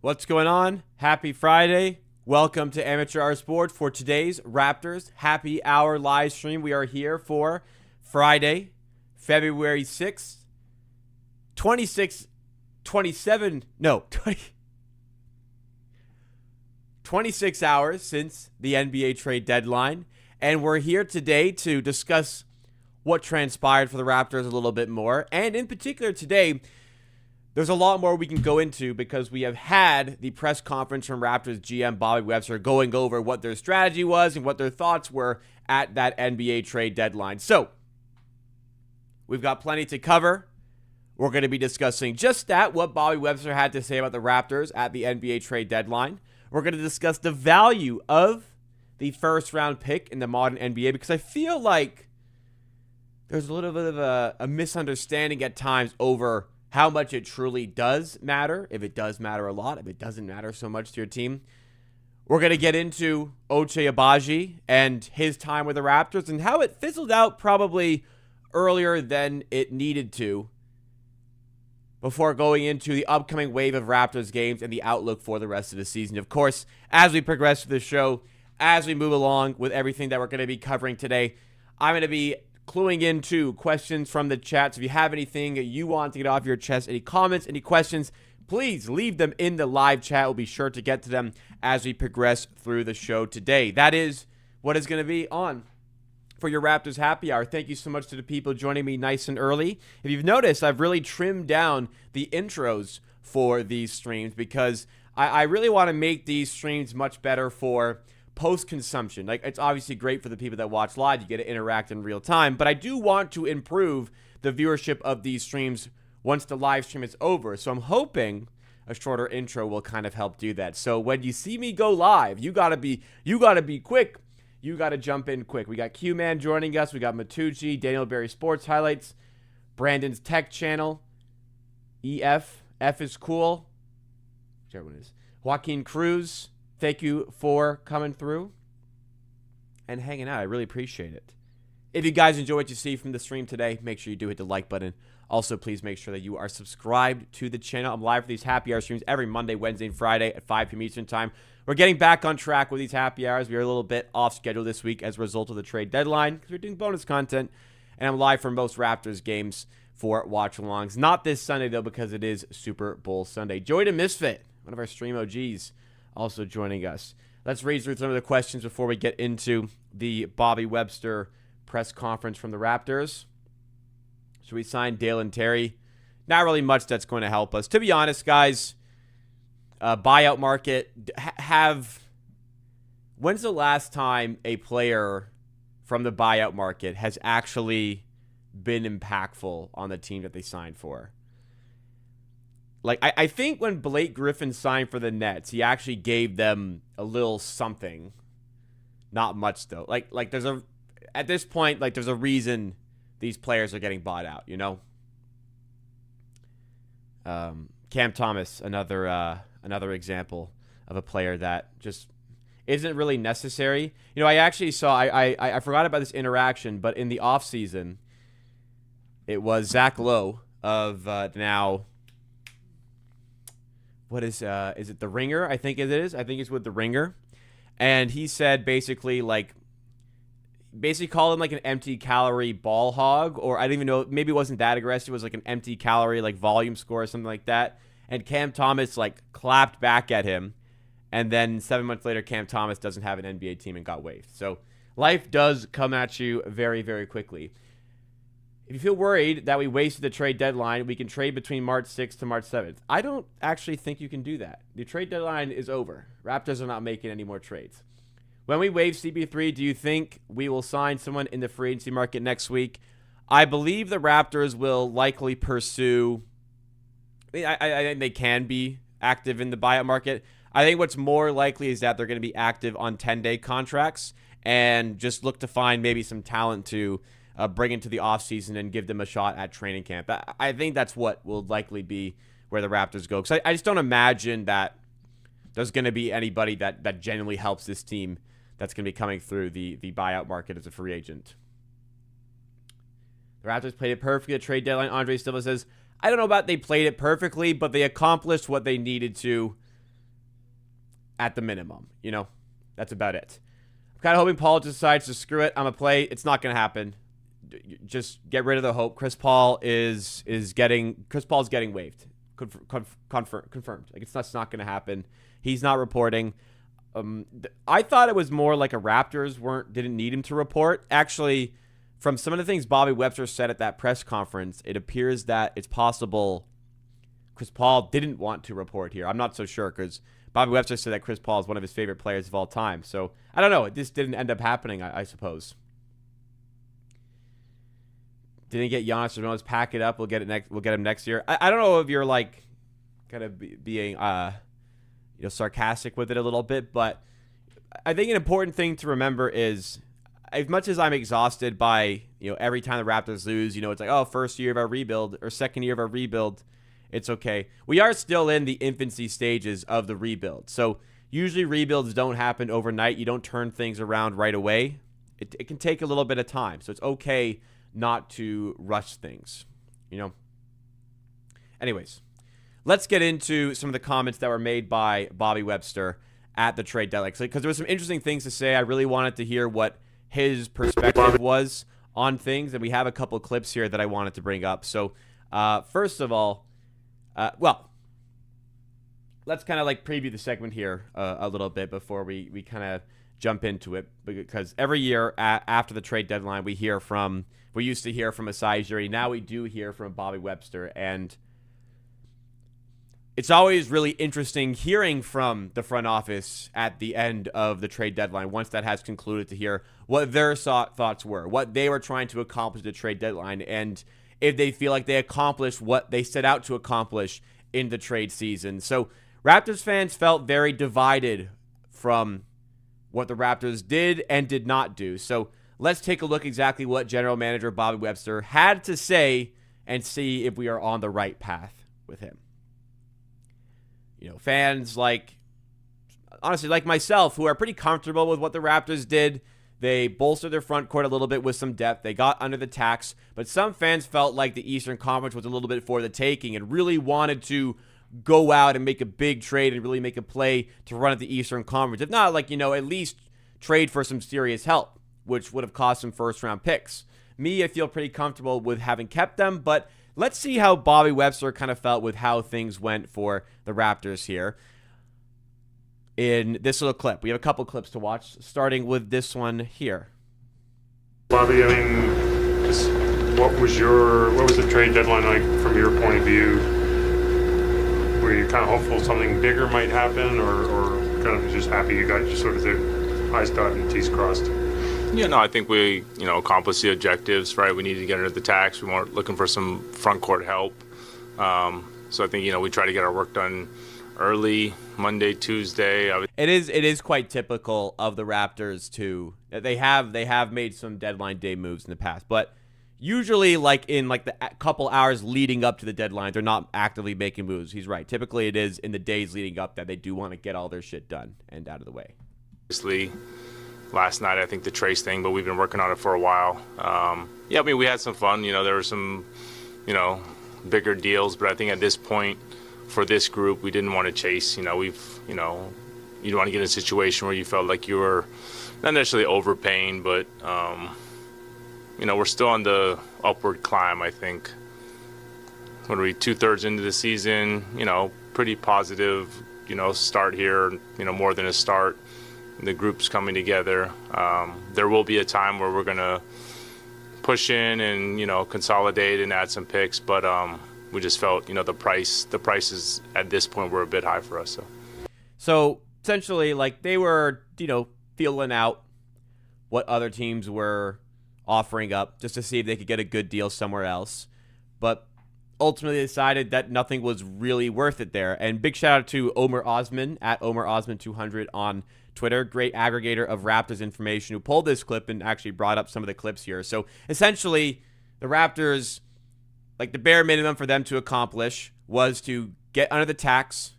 What's going on? Happy Friday. Welcome to Amateur Hour Sports for today's Raptors Happy Hour live stream. We are here for Friday, February 6th, 26 hours since the NBA trade deadline. And we're here today to discuss what transpired for the Raptors a little bit more. And in particular today, there's a lot more we can go into because we have had the press conference from Raptors GM Bobby Webster going over what their strategy was and what their thoughts were at that NBA trade deadline. So, we've got plenty to cover. We're going to be discussing just that, what Bobby Webster had to say about the Raptors at the NBA trade deadline. We're going to discuss the value of the first round pick in the modern NBA because I feel like there's a little bit of a misunderstanding at times over how much it truly does matter, if it does matter a lot, if it doesn't matter so much to your team. We're going to get into Ochai Agbaji and his time with the Raptors and how it fizzled out probably earlier than it needed to before going into the upcoming wave of Raptors games and the outlook for the rest of the season. Of course, as we progress through the show, as we move along with everything that we're going to be covering today, I'm going to be cluing into questions from the chat. So if you have anything you want to get off your chest, any comments, any questions, please leave them in the live chat. We'll be sure to get to them as we progress through the show today. That is what is going to be on for your Raptors Happy Hour. Thank you so much to the people joining me nice and early. If you've noticed, I've really trimmed down the intros for these streams because I really want to make these streams much better for post-consumption. Like, it's obviously great for the people that watch live. You get to interact in real time, but I do want to improve the viewership of these streams once the live stream is over. So I'm hoping a shorter intro will kind of help do that. So when you see me go live, you gotta be quick. You gotta jump in quick. We got Q-Man joining us. We got Matucci, Daniel Berry Sports Highlights, Brandon's Tech Channel, F is cool. Whichever one it is. Joaquin Cruz. Thank you for coming through and hanging out. I really appreciate it. If you guys enjoy what you see from the stream today, make sure you do hit the like button. Also, please make sure that you are subscribed to the channel. I'm live for these happy hour streams every Monday, Wednesday, and Friday at 5 p.m. Eastern Time. We're getting back on track with these happy hours. We are a little bit off schedule this week as a result of the trade deadline because we're doing bonus content. And I'm live for most Raptors games for watch-alongs. Not this Sunday, though, because it is Super Bowl Sunday. Joy to Misfit, one of our stream OGs, also joining us. Let's read through some of the questions before we get into the Bobby Webster press conference from the Raptors. Should we sign Dale and Terry? Not really much that's going to help us. To be honest, guys, buyout market, when's the last time a player from the buyout market has actually been impactful on the team that they signed for? Like, I think when Blake Griffin signed for the Nets, he actually gave them a little something. Not much, though. Like at this point, like, there's a reason these players are getting bought out, you know? Cam Thomas, another example of a player that just isn't really necessary. You know, I actually saw, I forgot about this interaction, but in the offseason, it was Zach Lowe of now... What is it The Ringer? I think it is. I think it's with The Ringer. And he said basically called him like an empty calorie ball hog, or I don't even know, maybe it wasn't that aggressive. It was like an empty calorie like volume score or something like that. And Cam Thomas like clapped back at him. And then 7 months later, Cam Thomas doesn't have an NBA team and got waived. So life does come at you very, very quickly. If you feel worried that we wasted the trade deadline, we can trade between March 6th to March 7th. I don't actually think you can do that. The trade deadline is over. Raptors are not making any more trades. When we waive CP3, do you think we will sign someone in the free agency market next week? I believe the Raptors will likely pursue... I think they can be active in the buyout market. I think what's more likely is that they're going to be active on 10-day contracts and just look to find maybe some talent to... bring into the offseason and give them a shot at training camp. I think that's what will likely be where the Raptors go. Because I just don't imagine that there's going to be anybody that genuinely helps this team that's going to be coming through the buyout market as a free agent. The Raptors played it perfectly at trade deadline. Andre Silva says, I don't know about they played it perfectly, but they accomplished what they needed to. at the minimum. That's about it. I'm kind of hoping Paul decides to screw it. I'm going to play. It's not going to happen. Just get rid of the hope. Chris Paul's getting waived. Confirmed. Like, it's not going to happen. He's not reporting. I thought it was more like a Raptors didn't need him to report. Actually, from some of the things Bobby Webster said at that press conference, it appears that it's possible Chris Paul didn't want to report here. I'm not so sure because Bobby Webster said that Chris Paul is one of his favorite players of all time. So I don't know. It just didn't end up happening, I suppose. Didn't get Giannis Ramos. Pack it up. We'll get him next year. I don't know if you're like kind of being sarcastic with it a little bit, but I think an important thing to remember is, as much as I'm exhausted by every time the Raptors lose, it's like, oh, first year of our rebuild or second year of our rebuild, it's okay. We are still in the infancy stages of the rebuild, so usually rebuilds don't happen overnight. You don't turn things around right away. It can take a little bit of time, so it's okay not to rush things. Anyways, let's get into some of the comments that were made by Bobby Webster at the trade deadline, because there was some interesting things to say. I really wanted to hear what his perspective was on things, and we have a couple of clips here that I wanted to bring up. So first of all, let's kind of like preview the segment here a little bit before we kind of jump into it, because every year after the trade deadline we used to hear from Ochai Agbaji. Now we do hear from Bobby Webster, and it's always really interesting hearing from the front office at the end of the trade deadline, once that has concluded, to hear what their thoughts were, what they were trying to accomplish at the trade deadline, and if they feel like they accomplished what they set out to accomplish in the trade season. So Raptors fans felt very divided from what the Raptors did and did not do. So let's take a look exactly what General Manager Bobby Webster had to say and see if we are on the right path with him. Fans honestly like myself, who are pretty comfortable with what the Raptors did. They bolstered their front court a little bit with some depth. They got under the tax, but some fans felt like the Eastern Conference was a little bit for the taking and really wanted to go out and make a big trade and really make a play to run at the Eastern Conference. If not, at least trade for some serious help, which would have cost some first-round picks. Me, I feel pretty comfortable with having kept them, but let's see how Bobby Webster kind of felt with how things went for the Raptors here in this little clip. We have a couple clips to watch, starting with this one here. Bobby, what was the trade deadline like from your point of view? Were you kind of hopeful something bigger might happen, or kind of just happy you got sort of the I's dotted and T's crossed? Yeah, no, I think we, accomplished the objectives, right? We needed to get under the tax. We weren't looking for some front court help. So I think, we try to get our work done early, Monday, Tuesday. It is quite typical of the Raptors to, they have made some deadline day moves in the past, but usually in the couple hours leading up to the deadline, they're not actively making moves. He's right. Typically it is in the days leading up that they do want to get all their shit done and out of the way. Obviously, last night, I think the Trayce thing, but we've been working on it for a while. We had some fun. There were some, bigger deals, but I think at this point, for this group, we didn't want to chase. You don't want to get in a situation where you felt like you were not necessarily overpaying, but, we're still on the upward climb, I think. What are we, 2/3 into the season? Pretty positive, start here, more than a start. The group's coming together. There will be a time where we're going to push in and, consolidate and add some picks, but we just felt, the prices at this point were a bit high for us. So essentially, they were, feeling out what other teams were offering up just to see if they could get a good deal somewhere else. But ultimately decided that nothing was really worth it there. And big shout out to Omer Osman at Omer Osman 200 on Twitter, great aggregator of Raptors information, who pulled this clip and actually brought up some of the clips here. So essentially, the Raptors, the bare minimum for them to accomplish was to get under the tax,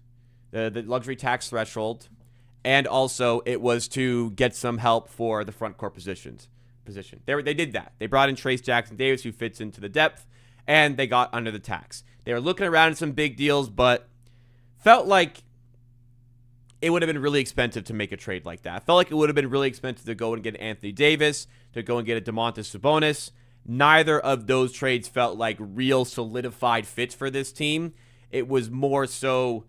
the luxury tax threshold, and also it was to get some help for the front court position. They did that. They brought in Trayce Jackson-Davis, who fits into the depth, and they got under the tax. They were looking around at some big deals, but felt like it would have been really expensive to make a trade like that. I felt like it would have been really expensive to go and get Anthony Davis, to go and get a Domantas Sabonis. Neither of those trades felt like real solidified fits for this team. It was more so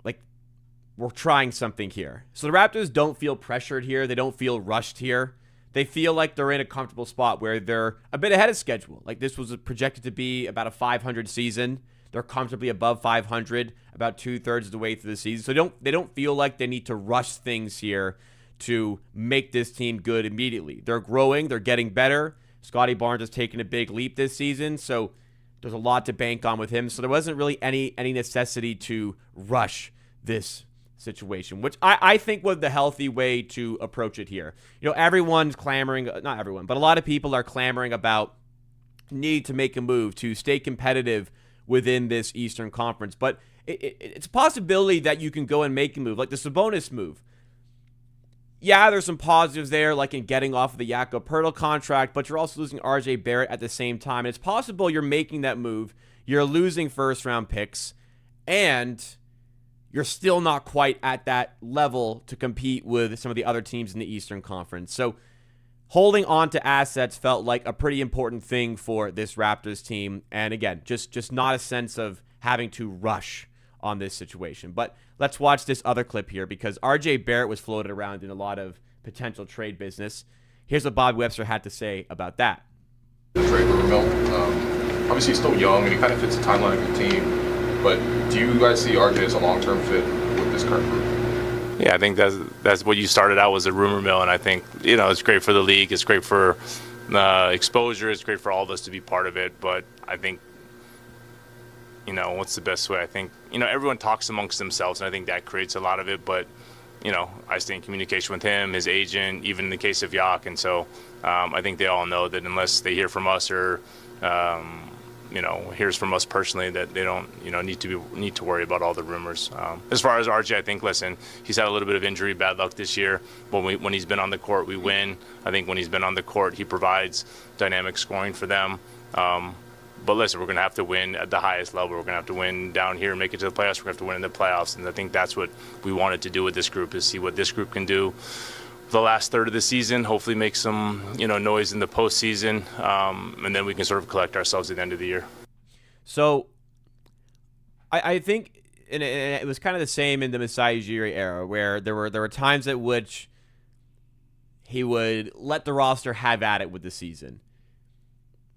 like we're trying something here. So the Raptors don't feel pressured here. They don't feel rushed here. They feel like they're in a comfortable spot where they're a bit ahead of schedule. Like this was projected to be about a 500 season. They're comfortably above 500, about 2/3 of the way through the season. So they don't feel like they need to rush things here to make this team good immediately. They're growing. They're getting better. Scotty Barnes has taken a big leap this season, so there's a lot to bank on with him. So there wasn't really any necessity to rush this situation, which I think was the healthy way to approach it here. You know, everyone's clamoring, not everyone, but a lot of people are clamoring about need to make a move to stay competitive within this Eastern Conference. But it's a possibility that you can go and make a move, like the Sabonis move. Yeah, there's some positives there, like in getting off of the Jakob Poeltl contract, but you're also losing RJ Barrett at the same time. And it's possible you're making that move, you're losing first-round picks, and you're still not quite at that level to compete with some of the other teams in the Eastern Conference. So holding on to assets felt like a pretty important thing for this Raptors team. And again, just not a sense of having to rush on this situation. But let's watch this other clip here because RJ Barrett was floated around in a lot of potential trade business. Here's what Bobby Webster had to say about that. The trade rumor mill, obviously he's still young and he kind of fits the timeline of the team. But do you guys see RJ as a long-term fit with this current group? Yeah, I think that's what you started out was a rumor mill, and I think it's great for the league, it's great for exposure, it's great for all of us to be part of it. But I think what's the best way? I think everyone talks amongst themselves, and I think that creates a lot of it. But I stay in communication with him, his agent, even in the case of Yak, and so I think they all know that unless they hear from us or hears from us personally, that they don't, need to worry about all the rumors. As far as RJ, I think, listen, he's had a little bit of injury, bad luck this year. When he's been on the court, we win. I think when he's been on the court, he provides dynamic scoring for them. But listen, we're going to have to win at the highest level. We're going to have to win down here, make it to the playoffs. We're going to have to win in the playoffs. And I think that's what we wanted to do with this group, is see what this group can do the last third of the season, hopefully make some noise in the postseason, and then we can sort of collect ourselves at the end of the year. So I think and it was kind of the same in the Masai Ujiri era, where there were times at which he would let the roster have at it with the season.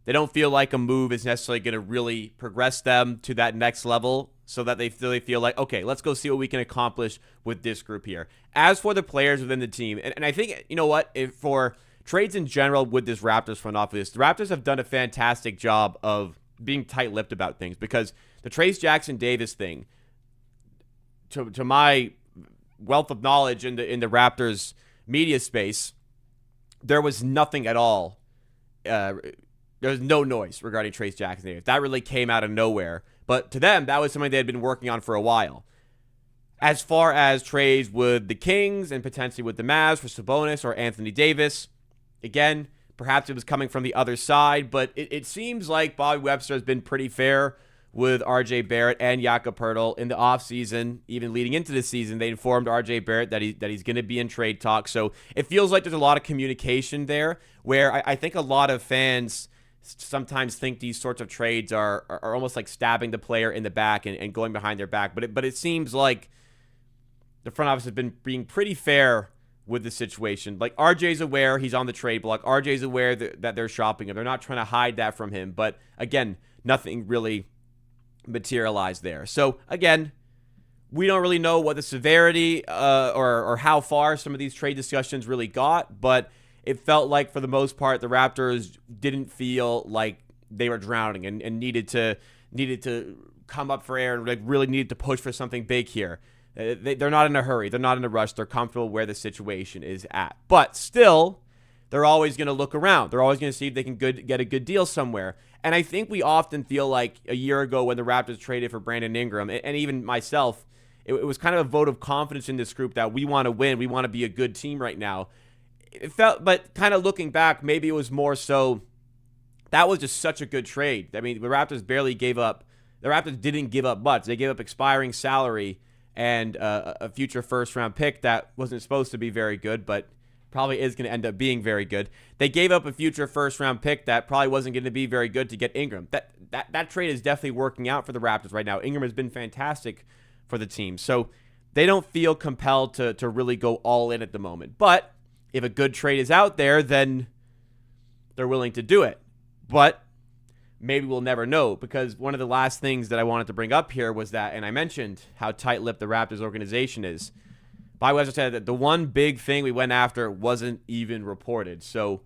They don't feel like a move is necessarily going to really progress them to that next level, so that they feel like, okay, let's go see what we can accomplish with this group here. As for the players within the team, and I think, for trades in general with this Raptors front office, the Raptors have done a fantastic job of being tight-lipped about things, because the Trayce Jackson-Davis thing, to my wealth of knowledge in the Raptors media space, there was nothing at all. There was no noise regarding Trayce Jackson-Davis. That really came out of nowhere. But to them, that was something they had been working on for a while. As far as trades with the Kings and potentially with the Mavs for Sabonis or Anthony Davis, again, perhaps it was coming from the other side, but it seems like Bobby Webster has been pretty fair with RJ Barrett and Jakob Poeltl in the offseason. Even leading into the season, they informed RJ Barrett that he's going to be in trade talk. So it feels like there's a lot of communication there, where I think a lot of fans sometimes think these sorts of trades are almost like stabbing the player in the back and going behind their back. But it seems like the front office has been being pretty fair with the situation. Like, RJ's aware he's on the trade block. RJ's aware that they're shopping him. They're not trying to hide that from him. But again, nothing really materialized there. So again, we don't really know what the severity or how far some of these trade discussions really got, but it felt like, for the most part, the Raptors didn't feel like they were drowning and needed to come up for air and really needed to push for something big here. They're not in a hurry. They're not in a rush. They're comfortable where the situation is at. But still, they're always going to look around. They're always going to see if they can get a good deal somewhere. And I think we often feel like a year ago when the Raptors traded for Brandon Ingram, and even myself, it was kind of a vote of confidence in this group that we want to win. We want to be a good team right now. It felt, but kind of looking back, maybe it was more so that was just such a good trade. I mean, the Raptors barely gave up. The Raptors didn't give up much. They gave up expiring salary and a future first-round pick that wasn't supposed to be very good, but probably is going to end up being very good. They gave up a future first-round pick that probably wasn't going to be very good to get Ingram. That trade is definitely working out for the Raptors right now. Ingram has been fantastic for the team. So they don't feel compelled to really go all in at the moment. But if a good trade is out there, then they're willing to do it. But maybe we'll never know, because one of the last things that I wanted to bring up here was that, and I mentioned how tight-lipped the Raptors organization is. Bobby Webster said that the one big thing we went after wasn't even reported. So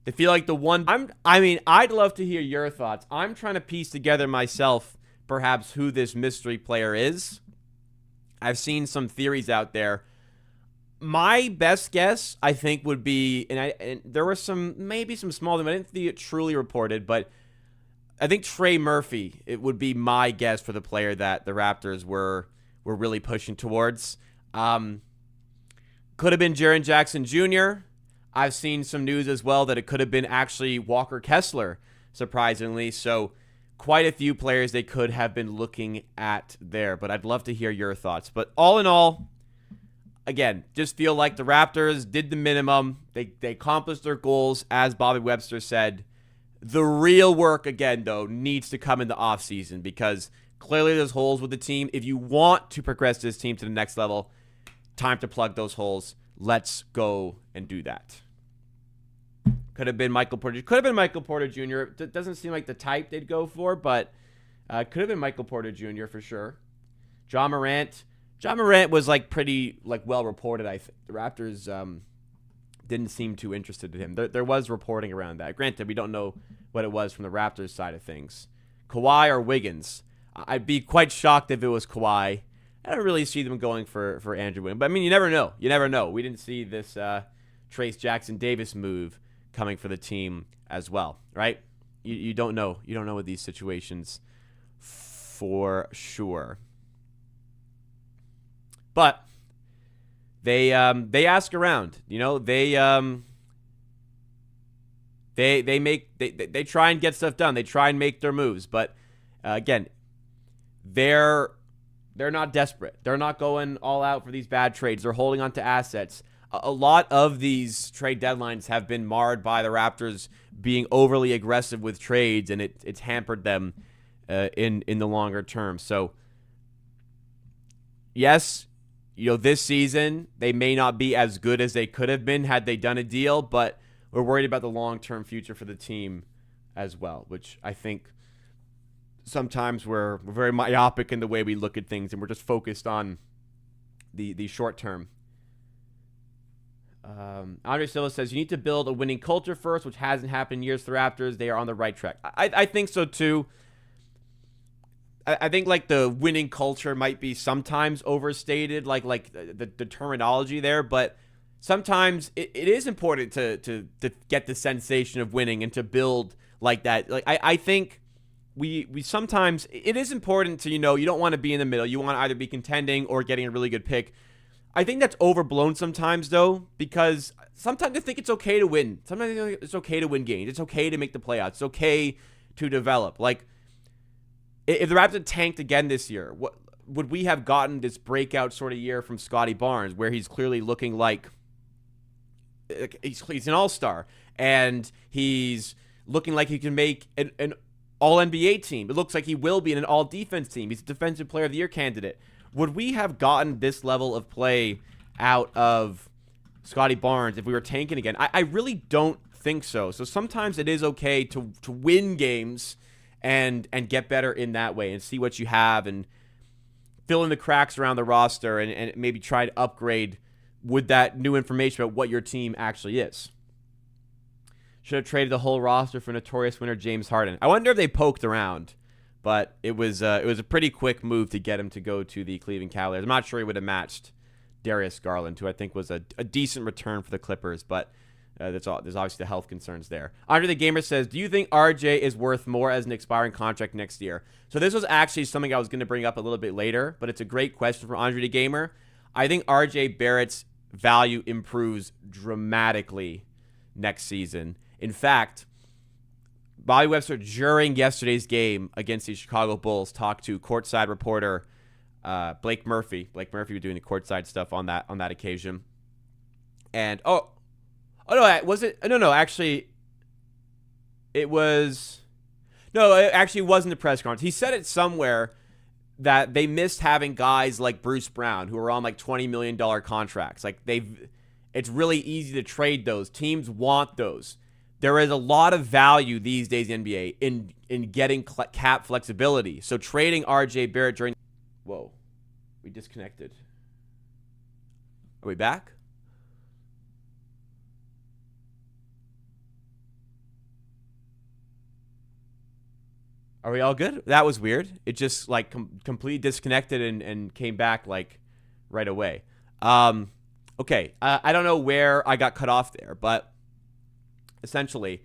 I feel like I'd love to hear your thoughts. I'm trying to piece together myself perhaps who this mystery player is. I've seen some theories out there. My best guess, I think, would be, and there were maybe some small things, I didn't see it truly reported, but I think Trey Murphy, it would be my guess for the player that the Raptors were really pushing towards. Could have been Jaren Jackson Jr. I've seen some news as well that it could have been actually Walker Kessler, surprisingly. So quite a few players they could have been looking at there. But I'd love to hear your thoughts. But all in all, again, just feel like the Raptors did the minimum. They accomplished their goals, as Bobby Webster said. The real work, again, though, needs to come in the offseason, because clearly there's holes with the team. If you want to progress this team to the next level, time to plug those holes. Let's go and do that. Could have been Michael Porter. Could have been Michael Porter Jr. It doesn't seem like the type they'd go for, but could have been Michael Porter Jr. for sure. John Morant. John Morant was pretty well reported. I think the Raptors didn't seem too interested in him. There was reporting around that. Granted, we don't know what it was from the Raptors side of things. Kawhi or Wiggins. I'd be quite shocked if it was Kawhi. I don't really see them going for Andrew Wiggins. But, I mean, you never know. You never know. We didn't see this Trayce Jackson-Davis move coming for the team as well, right? You don't know. You don't know with these situations for sure. But they ask around. You know, they try and get stuff done. They try and make their moves. But, again, they're not desperate. They're not going all out for these bad trades. They're holding on to assets. A lot of these trade deadlines have been marred by the Raptors being overly aggressive with trades, and it's hampered them in the longer term. So, yes, this season they may not be as good as they could have been had they done a deal, but we're worried about the long-term future for the team as well, which I think sometimes we're very myopic in the way we look at things, and we're just focused on the short term. Andre Silva says, you need to build a winning culture first, which hasn't happened in years for the Raptors. They are on the right track. I think so, too. I think, the winning culture might be sometimes overstated, the terminology there, but sometimes it is important to get the sensation of winning and to build like that. I think we sometimes, it is important to, you don't want to be in the middle. You want to either be contending or getting a really good pick. I think that's overblown sometimes, though, because sometimes I think it's okay to win. Sometimes I think it's okay to win games. It's okay to make the playoffs. It's okay to develop. If the Raptors tanked again this year, would we have gotten this breakout sort of year from Scotty Barnes, where he's clearly looking like he's an all-star, and he's looking like he can make an all-NBA team. It looks like he will be in an all-defense team. He's a Defensive Player of the Year candidate. Would we have gotten this level of play out of Scotty Barnes if we were tanking again? I really don't think so. So sometimes it is okay to win games and get better in that way and see what you have and fill in the cracks around the roster and maybe try to upgrade with that new information about what your team actually is. Should have traded the whole roster for notorious winner James Harden. I wonder if they poked around. But it was a pretty quick move to get him to go to the Cleveland Cavaliers. I'm not sure he would have matched Darius Garland, who I think was a decent return for the Clippers, but there's obviously the health concerns there. Andre the Gamer says, do you think RJ is worth more as an expiring contract next year? So this was actually something I was going to bring up a little bit later, but it's a great question from Andre the Gamer. I think RJ Barrett's value improves dramatically next season. In fact, Bobby Webster, during yesterday's game against the Chicago Bulls, talked to courtside reporter Blake Murphy. Blake Murphy was doing the courtside stuff on that occasion. And actually, it was. No, it actually wasn't a press conference. He said it somewhere that they missed having guys like Bruce Brown who are on like $20 million contracts. Like it's really easy to trade those. Teams want those. There is a lot of value these days in the NBA in getting cap flexibility. So trading RJ Barrett during. Whoa, we disconnected. Are we back? Are we all good? That was weird. It just like completely disconnected and came back like right away. Okay. I don't know where I got cut off there, but essentially,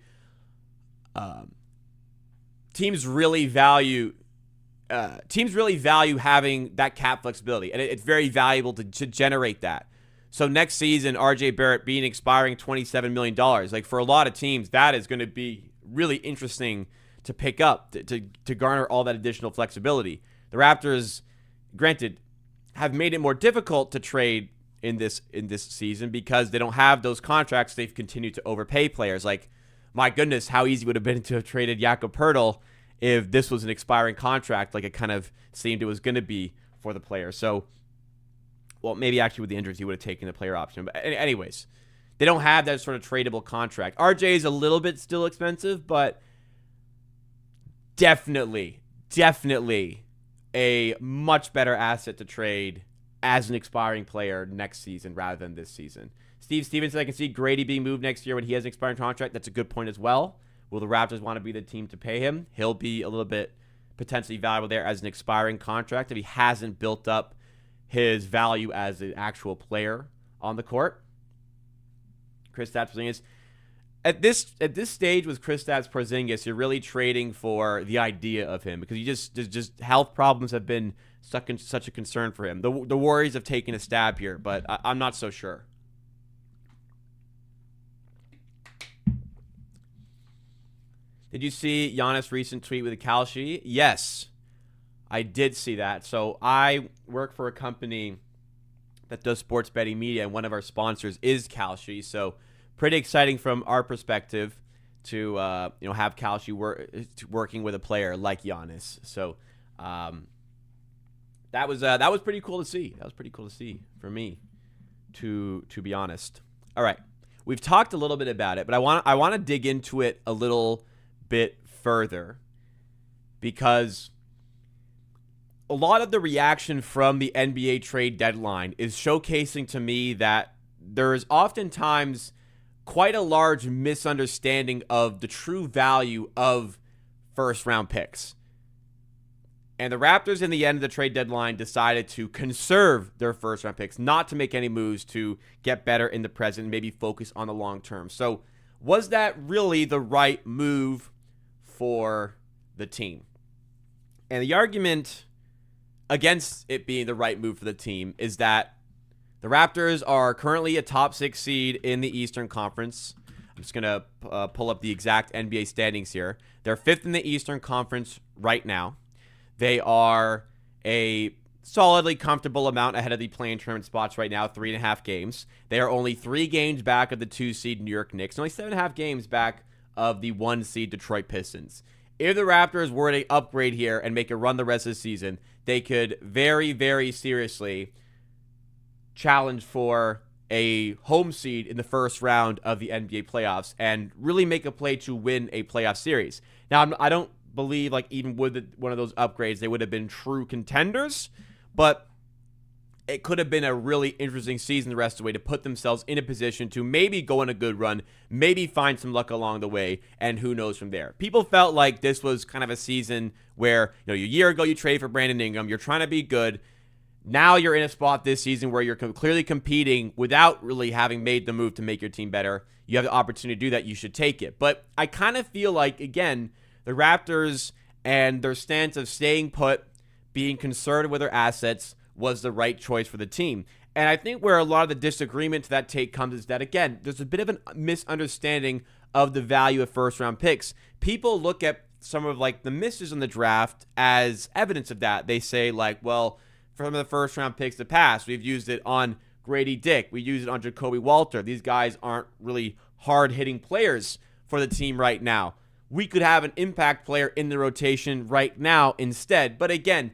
teams really value having that cap flexibility, and it's very valuable to generate that. So next season, RJ Barrett being expiring $27 million, like for a lot of teams, that is going to be really interesting to pick up, to garner all that additional flexibility. The Raptors, granted, have made it more difficult to trade in this season because they don't have those contracts. They've continued to overpay players. Like, my goodness, how easy would it have been to have traded Jakob Poeltl if this was an expiring contract, like it kind of seemed it was going to be for the player. So, well, maybe actually with the injuries, he would have taken the player option. But anyways, they don't have that sort of tradable contract. RJ is a little bit still expensive, but definitely a much better asset to trade as an expiring player next season rather than this season. Steve Stevens, I can see Grady being moved next year when he has an expiring contract. That's a good point as well. Will the Raptors want to be the team to pay him? He'll be a little bit potentially valuable there as an expiring contract if he hasn't built up his value as an actual player on the court. Kristaps Porzingis. At this stage with Kristaps Porzingis, you're really trading for the idea of him because just health problems have been such a concern for him. The Warriors have taken a stab here, but I'm not so sure. Did you see Giannis' recent tweet with Kalshi? Yes, I did see that. So I work for a company that does sports betting media, and one of our sponsors is Kalshi. So pretty exciting from our perspective to have Kalshi working with a player like Giannis. So that was pretty cool to see. That was pretty cool to see for me, to be honest. All right, we've talked a little bit about it, but I want to dig into it a little bit further because a lot of the reaction from the NBA trade deadline is showcasing to me that there is oftentimes quite a large misunderstanding of the true value of first-round picks. And the Raptors, in the end of the trade deadline, decided to conserve their first-round picks, not to make any moves to get better in the present, maybe focus on the long term. So was that really the right move for the team? And the argument against it being the right move for the team is that the Raptors are currently a top 6 seed in the Eastern Conference. I'm just going to pull up the exact NBA standings here. They're 5th in the Eastern Conference right now. They are a solidly comfortable amount ahead of the play-in tournament spots right now, 3.5 games. They are only 3 games back of the 2 seed New York Knicks, only 7.5 games back of the 1 seed Detroit Pistons. If the Raptors were to upgrade here and make a run the rest of the season, they could very, very seriously challenge for a home seed in the first round of the NBA playoffs and really make a play to win a playoff series. Now, I don't believe, like, even with one of those upgrades, they would have been true contenders, but it could have been a really interesting season the rest of the way to put themselves in a position to maybe go on a good run, maybe find some luck along the way, and who knows from there. People felt like this was kind of a season where, a year ago you traded for Brandon Ingram, you're trying to be good. Now you're in a spot this season where you're clearly competing without really having made the move to make your team better. You have the opportunity to do that. You should take it. But I kind of feel like, again, the Raptors and their stance of staying put, being conservative with their assets, was the right choice for the team. And I think where a lot of the disagreement to that take comes is that, again, there's a bit of a misunderstanding of the value of first-round picks. People look at some of, like, the misses in the draft as evidence of that. They say, like, well, for some of the first-round picks to pass. We've used it on Grady Dick. We use it on Jacoby Walter. These guys aren't really hard-hitting players for the team right now. We could have an impact player in the rotation right now instead. But again,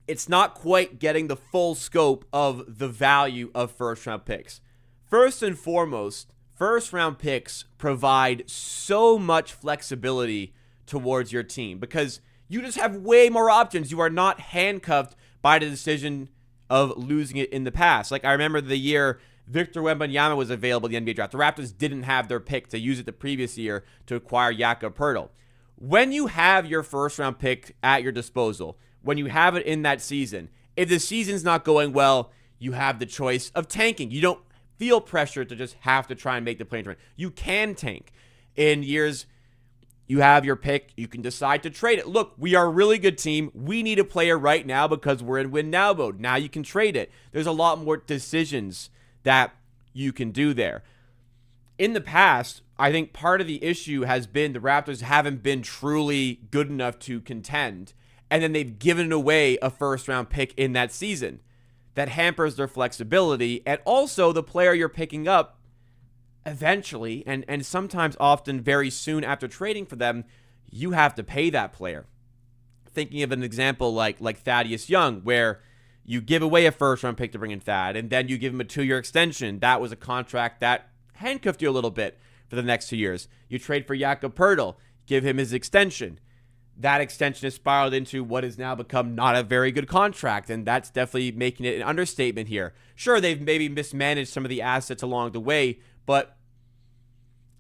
it's not quite getting the full scope of the value of first-round picks. First and foremost, first-round picks provide so much flexibility towards your team because you just have way more options. You are not handcuffed by the decision of losing it in the past. Like I remember the year Victor Wembanyama was available in the NBA draft. The Raptors didn't have their pick to use it the previous year to acquire Jakob Poeltl. When you have your first-round pick at your disposal, when you have it in that season, if the season's not going well, you have the choice of tanking. You don't feel pressure to just have to try and make the play-in tournament. You can tank. In years you have your pick, you can decide to trade it. Look, we are a really good team. We need a player right now because we're in win now mode. Now you can trade it. There's a lot more decisions that you can do there. In the past, I think part of the issue has been the Raptors haven't been truly good enough to contend, and then they've given away a first-round pick in that season. That hampers their flexibility, and also the player you're picking up eventually, and sometimes often very soon after trading for them, you have to pay that player. Thinking of an example like Thaddeus Young, where you give away a first-round pick to bring in Thad, and then you give him a 2-year extension. That was a contract that handcuffed you a little bit for the next 2 years. You trade for Jakob Poeltl, give him his extension. That extension has spiraled into what has now become not a very good contract, and that's definitely making it an understatement here. Sure, they've maybe mismanaged some of the assets along the way, but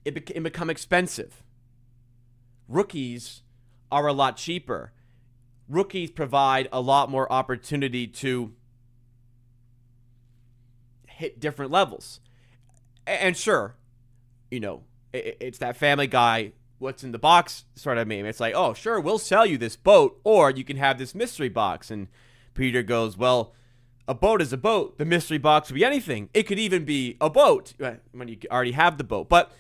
it become expensive. Rookies are a lot cheaper. Rookies provide a lot more opportunity to hit different levels. And sure, you know, it's that Family Guy, what's in the box sort of meme. It's like, oh, sure, we'll sell you this boat, or you can have this mystery box. And Peter goes, well, a boat is a boat. The mystery box would be anything. It could even be a boat when you already have the boat. But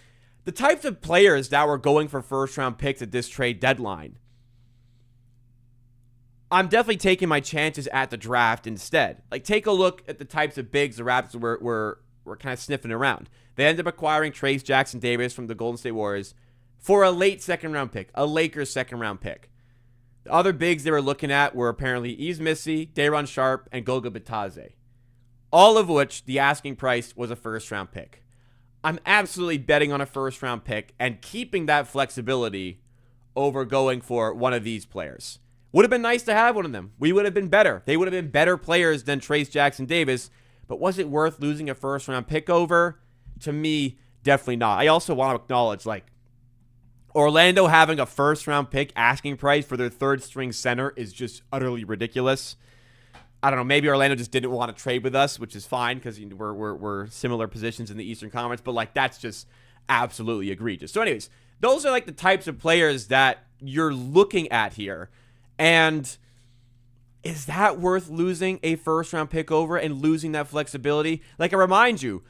the types of players that were going for first-round picks at this trade deadline, I'm definitely taking my chances at the draft instead. Like, take a look at the types of bigs the Raptors were kind of sniffing around. They ended up acquiring Trayce Jackson-Davis from the Golden State Warriors for a late second-round pick, a Lakers second-round pick. The other bigs they were looking at were apparently Yves Missy, Day'Ron Sharpe, and Goga Bitadze, all of which the asking price was a first-round pick. I'm absolutely betting on a first-round pick and keeping that flexibility over going for one of these players. Would have been nice to have one of them. We would have been better. They would have been better players than Trayce Jackson-Davis, but was it worth losing a first-round pick over? To me, definitely not. I also want to acknowledge, like, Orlando having a first-round pick asking price for their third-string center is just utterly ridiculous. I don't know, maybe Orlando just didn't want to trade with us, which is fine because we're similar positions in the Eastern Conference, but like that's just absolutely egregious. So anyways, those are like the types of players that you're looking at here. And is that worth losing a first-round pick over and losing that flexibility? Like I remind you,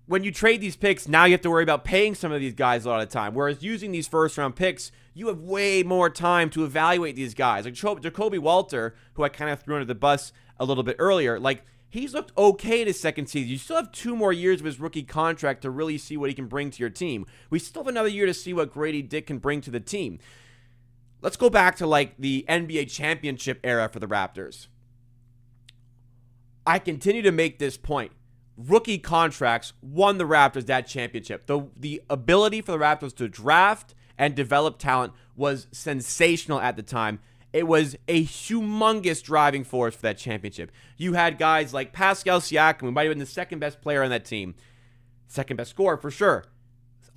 when you trade these picks, now you have to worry about paying some of these guys a lot of the time. Whereas using these first-round picks, you have way more time to evaluate these guys. Like Jacoby Walter, who I kind of threw under the bus a little bit earlier, like he's looked okay in his second season. You still have 2 more years of his rookie contract to really see what he can bring to your team. We still have another year to see what Grady Dick can bring to the team. Let's go back to like the NBA championship era for the Raptors. I continue to make this point. Rookie contracts won the Raptors that championship. The ability for the Raptors to draft and develop talent was sensational at the time. It was a humongous driving force for that championship. You had guys like Pascal Siakam, who might have been the second best player on that team, second best scorer for sure,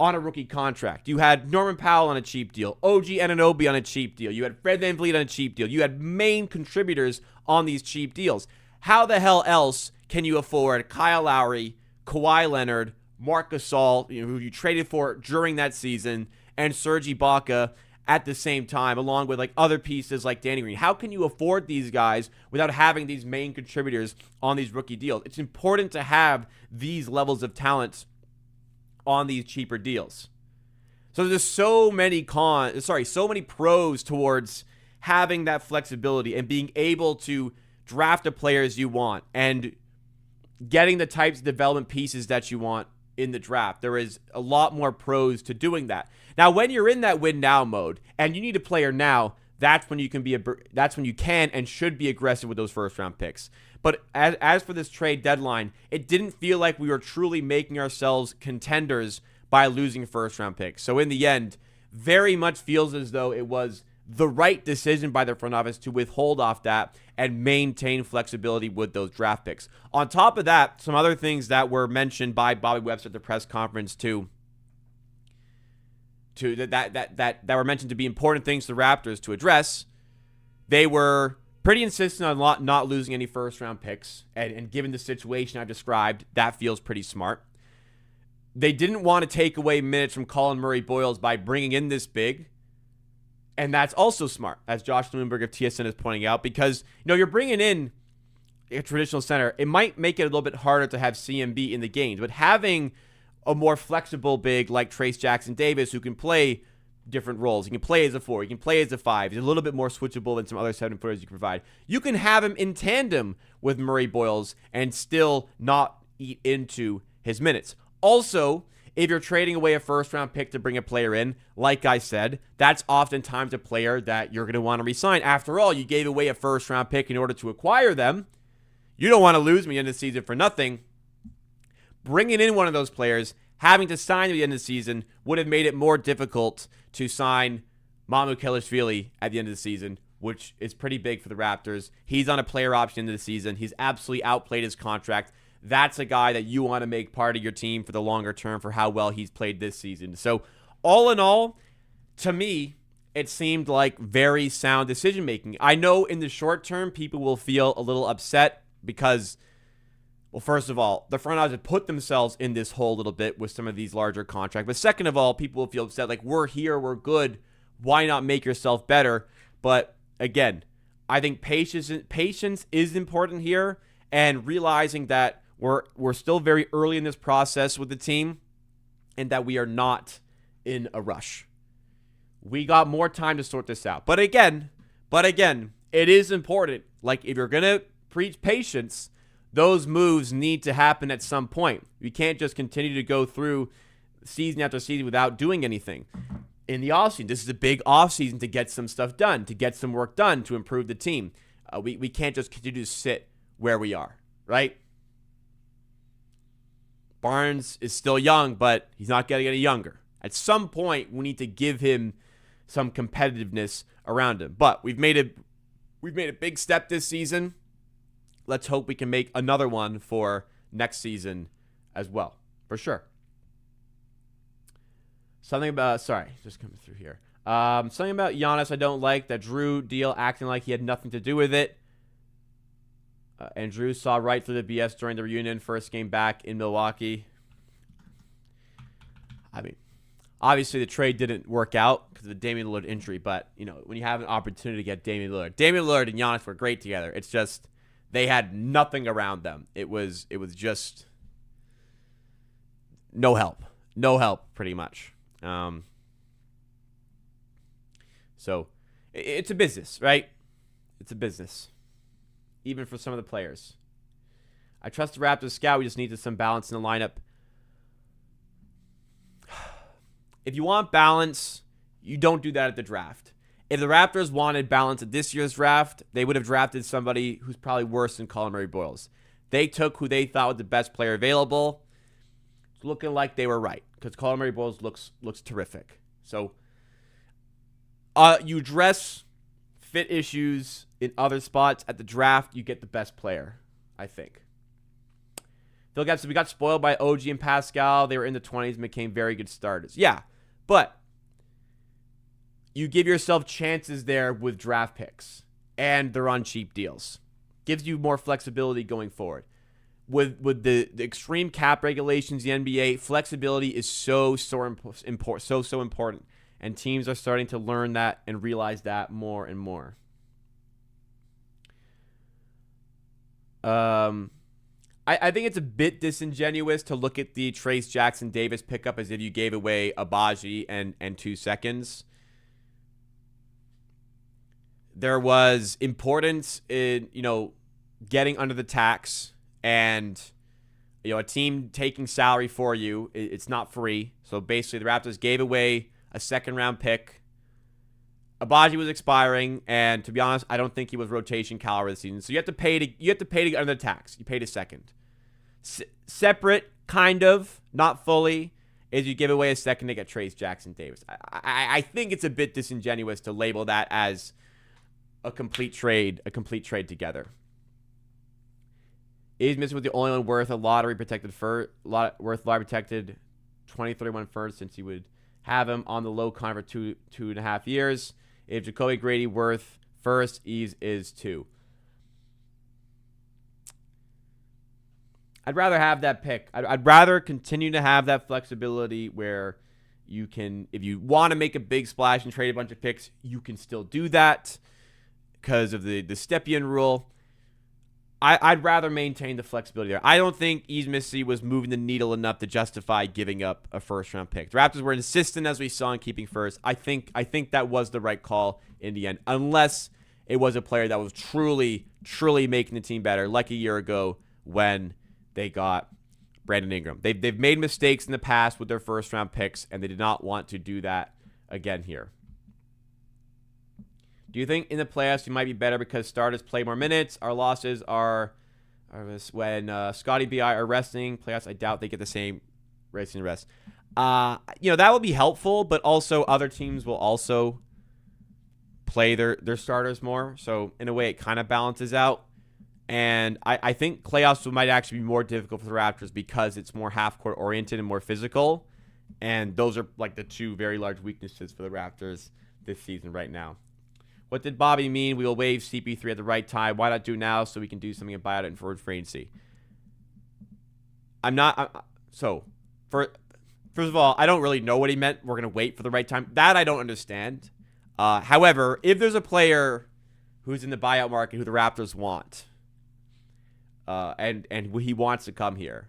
on a rookie contract. You had Norman Powell on a cheap deal, OG Anunoby on a cheap deal. You had Fred VanVleet on a cheap deal. You had main contributors on these cheap deals. How the hell else can you afford Kyle Lowry, Kawhi Leonard, Marc Gasol, who you traded for during that season, and Serge Ibaka at the same time, along with like other pieces like Danny Green? How can you afford these guys without having these main contributors on these rookie deals? It's important to have these levels of talent on these cheaper deals. So there's so many pros towards having that flexibility and being able to draft the players you want and getting the types of development pieces that you want in the draft. There is a lot more pros to doing that. Now, when you're in that win now mode and you need a player now, that's when you can and should be aggressive with those first round picks. But as for this trade deadline, it didn't feel like we were truly making ourselves contenders by losing first round picks. So in the end, very much feels as though it was the right decision by the front office to withhold off that and maintain flexibility with those draft picks. On top of that, some other things that were mentioned by Bobby Webster at the press conference too, that were mentioned to be important things to the Raptors to address. They were pretty insistent on not losing any first-round picks, and given the situation I've described, that feels pretty smart. They didn't want to take away minutes from Colin Murray-Boyles by bringing in this big, and that's also smart, as Josh Bloomberg of TSN is pointing out, because you're bringing in a traditional center. It might make it a little bit harder to have CMB in the games, but having a more flexible big like Trayce Jackson-Davis who can play different roles. He can play as a 4. He can play as a 5. He's a little bit more switchable than some other 7-footers you can provide. You can have him in tandem with Murray-Boyles and still not eat into his minutes. Also, if you're trading away a first-round pick to bring a player in, like I said, that's oftentimes a player that you're going to want to re-sign. After all, you gave away a first-round pick in order to acquire them. You don't want to lose me in the season for nothing. Bringing in one of those players, having to sign at the end of the season, would have made it more difficult to sign Mamu Kelishvili at the end of the season, which is pretty big for the Raptors. He's on a player option into the season. He's absolutely outplayed his contract. That's a guy that you want to make part of your team for the longer term for how well he's played this season. So all in all, to me, it seemed like very sound decision-making. I know in the short term, people will feel a little upset because, well, first of all, the front office have put themselves in this hole a little bit with some of these larger contracts. But second of all, people will feel upset like, we're here, we're good. Why not make yourself better? But again, I think patience is important here, and realizing that we're still very early in this process with the team and that we are not in a rush. We got more time to sort this out. But again, it is important. Like, if you're going to preach patience, those moves need to happen at some point. We can't just continue to go through season after season without doing anything. In the offseason, this is a big offseason to get some stuff done, to get some work done, to improve the team. We can't just continue to sit where we are, right? Barnes is still young, but he's not getting any younger. At some point, we need to give him some competitiveness around him. But we've made a big step this season. Let's hope we can make another one for next season as well, for sure. Something about, just coming through here. Something about Giannis I don't like, that Drew deal acting like he had nothing to do with it. And Drew saw right through the BS during the reunion, first game back in Milwaukee. I mean, obviously the trade didn't work out because of the Damian Lillard injury, but, when you have an opportunity to get Damian Lillard and Giannis were great together. It's just, they had nothing around them. It was just no help, pretty much. So it's a business, right? It's a business, even for some of the players. I trust the Raptors scout. We just needed some balance in the lineup. If you want balance, you don't do that at the draft. If the Raptors wanted balance at this year's draft, they would have drafted somebody who's probably worse than Colin Murray-Boyles. They took who they thought was the best player available. It's looking like they were right, because Colin Murray-Boyles looks terrific. So you address fit issues in other spots. At the draft, you get the best player, I think. We got spoiled by OG and Pascal. They were in the 20s and became very good starters. Yeah, but you give yourself chances there with draft picks, and they're on cheap deals. Gives you more flexibility going forward. With the extreme cap regulations, the NBA, flexibility is so important. And teams are starting to learn that and realize that more and more. I think it's a bit disingenuous to look at the Trayce Jackson-Davis pickup as if you gave away Agbaji and 2 seconds. there was importance in, getting under the tax and, a team taking salary for you. It's not free. So basically the Raptors gave away a second-round pick. Agbaji was expiring, and to be honest, I don't think he was rotation caliber this season. So you have to pay to get under the tax. You paid a second. Separate, kind of, not fully, is you give away a second to get Trayce Jackson-Davis. I think it's a bit disingenuous to label that as a complete trade together. Is Missy was the only one worth a lottery protected 2031 first, since he would have him on the low contract for 2.5 years. If Jacoby Grady worth first, Ease is 2. I'd rather have that pick. I'd rather continue to have that flexibility where you can, if you want to make a big splash and trade a bunch of picks, you can still do that because of the Stepien rule. I'd rather maintain the flexibility there. I don't think Ease Missy was moving the needle enough to justify giving up a first-round pick. The Raptors were insistent, as we saw, in keeping first. I think that was the right call in the end, unless it was a player that was truly making the team better, like a year ago when they got Brandon Ingram. They've made mistakes in the past with their first-round picks, and they did not want to do that again here. Do you think in the playoffs you might be better because starters play more minutes? Our losses are when Scotty B.I. are resting. Playoffs, I doubt they get the same racing rest. That will be helpful, but also other teams will also play their starters more. So in a way, it kind of balances out. And I think playoffs might actually be more difficult for the Raptors because it's more half-court oriented and more physical. And those are like the two very large weaknesses for the Raptors this season right now. What did Bobby mean? We will waive CP3 at the right time. Why not do now so we can do something and buy out it in forward free agency? First of all, I don't really know what he meant. We're going to wait for the right time. That I don't understand. However, if there's a player who's in the buyout market who the Raptors want, and he wants to come here,